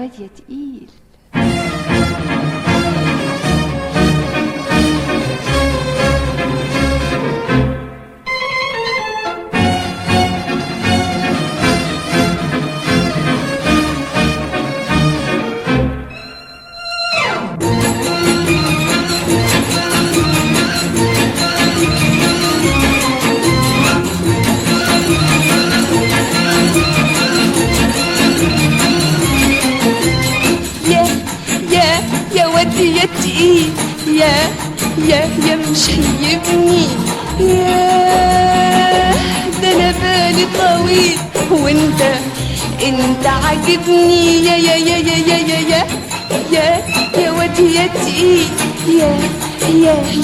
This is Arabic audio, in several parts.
واد يا تقيل. يا تقيل يا مشيبني، يا ده انا بالي طويل وانت عاجبني، يا واد يا تقيل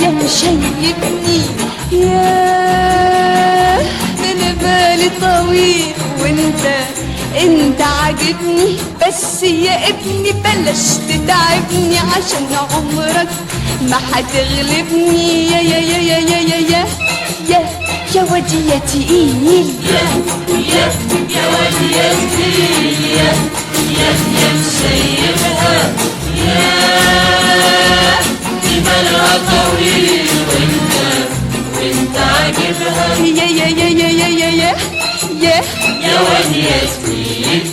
يا مشيبني، يا ده انا بالي طويل وانت عاجبني، بس يا ابني بلاش تتعبني عشان عمرك ما هتغلبني، يا واد يا تقيل، يا واد يا تقيل، يا مشيبها، يا دي بالها طويل وانت عاجبها، يا واد يا تقيل.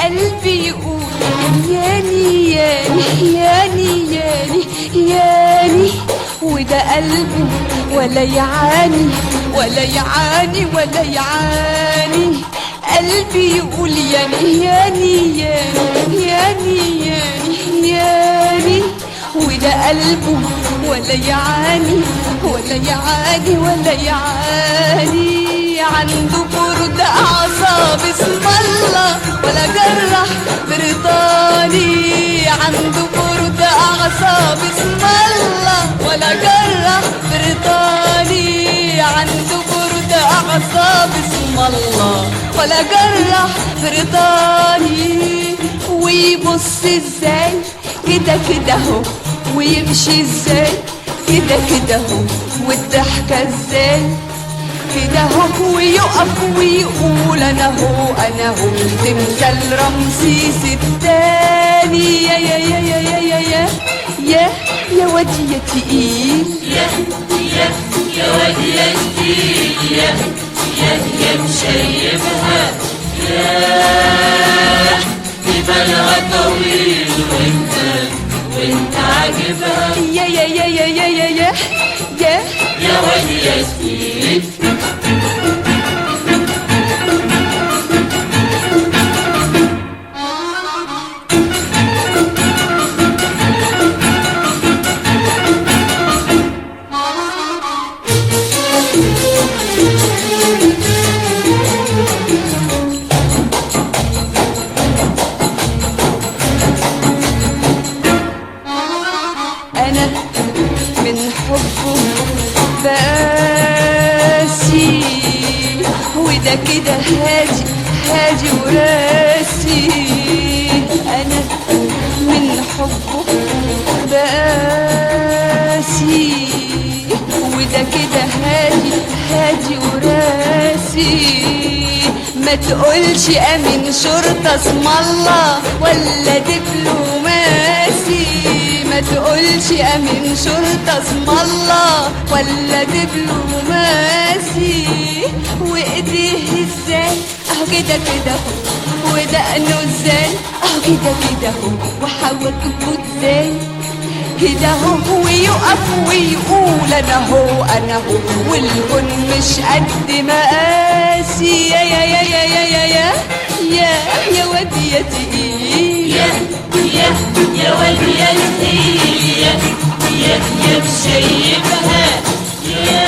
قلبي يقول ياني وده قلبه ولا يعاني، قلبي يقول ياني وده قلبه ولا يعاني، عنده برد أعصاب اسم الله ولا جرح بريطاني، عنده برد أعصاب اسم الله ولا جرح بريطاني، عنده برد أعصاب اسم الله ولا جرح بريطاني، ويبص ازاي كده هو، ويمشي ازاي كده هو، والضحكة ازاي كده هو، ويقف ويقول انا هو تمثال رمسيس التاني، يا واد يا تقيل، يا واد يا تقيل، يا مشيبها، يا دي بالها طويل وانت عاجبها، يا واد يا تقيل. أنا من حبه باسي، وده كده هادي وراسي، أنا من حبه باسي، وده كده هادي وراسي، ما تقولش أمين شرطة اسم الله ولا دبلوماسي، ما تقولش أمين شرطة اسم الله ولا دبلوماسي، وإيديه ازاي اهو كده هو، ودقنه ازاي اهو كده هو، وحواجبه ازاي كده هو، ويقف ويقول انا هو والكون مش قد مقاسي، يا واد يا تقيل، يا واد يا تقيل، يا مشيبها، يا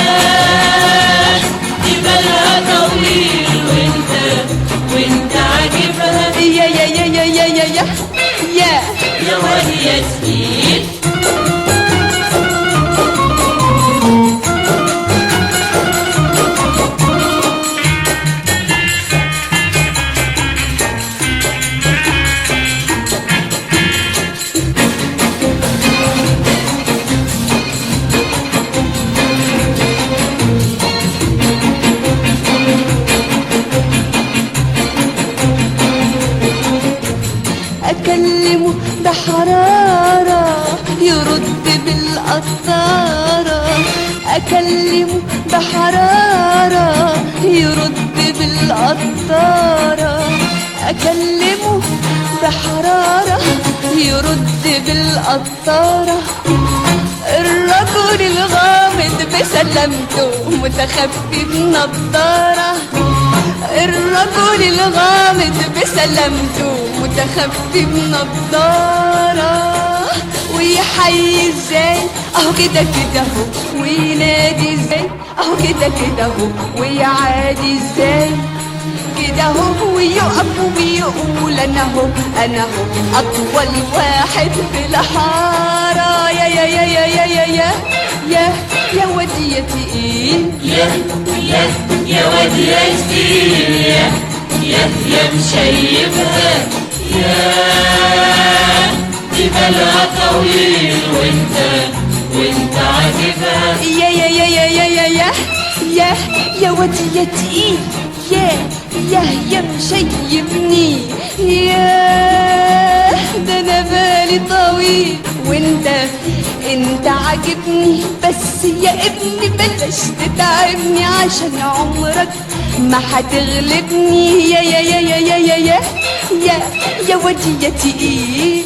دي بالها طويل وانت عاجبها، يا يا واد يا تقيل. اكلمه بحرارة يرد بالقطارة، اكلمه بحرارة يرد بالقطارة، اكلمه بحرارة يرد بالقطارة. الرجل الغامض بسلامته متخفي بنضارة، الرجل الغامض بسلامته متخفي بنضارة. ويحيي ازاي اهو كده كده اهو، وينادي ازاي اهو كده كده اهو، ويعادي ازاي كده اهو، ويقف ويقول انا اهو انا اهو اطول واحد في الحاره. يا يا يا يا يا يا يا يا يا ودي يا تقيل، يا واد يا تقيل، يا مشيبها، دي بالها طويل وانت عاجبها. يا يا يا يا يا يا يا يا يا ودي يا تقيل، يا مشيبني، يا ده انا بالي طويل انت عاجبني. بس يا ابني بلاش تتعبني عشان عمرك ما هتغلبني. يا يا يا يا يا يا يا يا ودي يا تقيل.